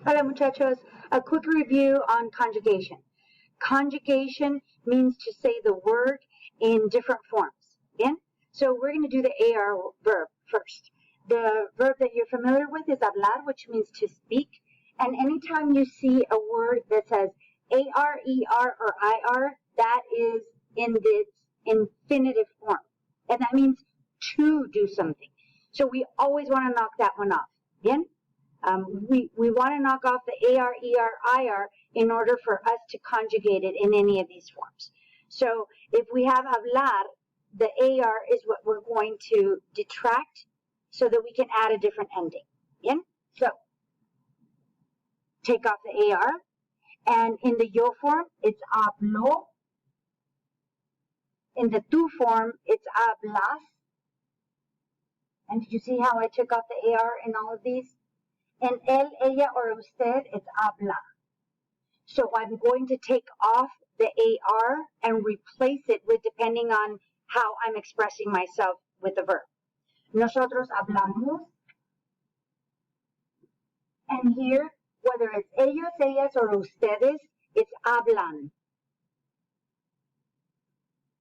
Hola muchachos, a quick review on conjugation. Conjugation means to say the word in different forms. Bien? So we're going to do the AR verb first. The verb that you're familiar with is hablar, which means to speak. And anytime you see a word that says AR, ER, or IR, that is in its infinitive form. And that means to do something. So we always want to knock that one off. Bien? We want to knock off the AR, ER, IR in order for us to conjugate it in any of these forms. So if we have hablar, the AR is what we're going to detract so that we can add a different ending. Bien? So take off the AR, and in the yo form, it's habló. In the tú form, it's hablas. And did you see how I took off the AR in all of these? In él, ella, or usted, it's habla. So I'm going to take off the AR and replace it with depending on how I'm expressing myself with the verb. Nosotros hablamos. And here, whether it's ellos, ellas, or ustedes, it's hablan.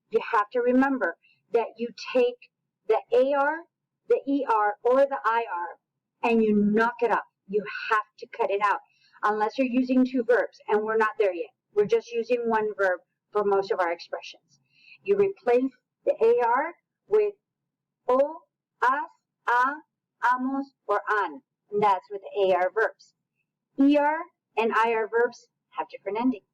You have to remember that you take the AR, the ER, or the IR, and you knock it up. You have to cut it out, unless you're using two verbs, and we're not there yet. We're just using one verb for most of our expressions. You replace the AR with o, as, a, amos, or an, and that's with the AR verbs. ER and IR verbs have different endings.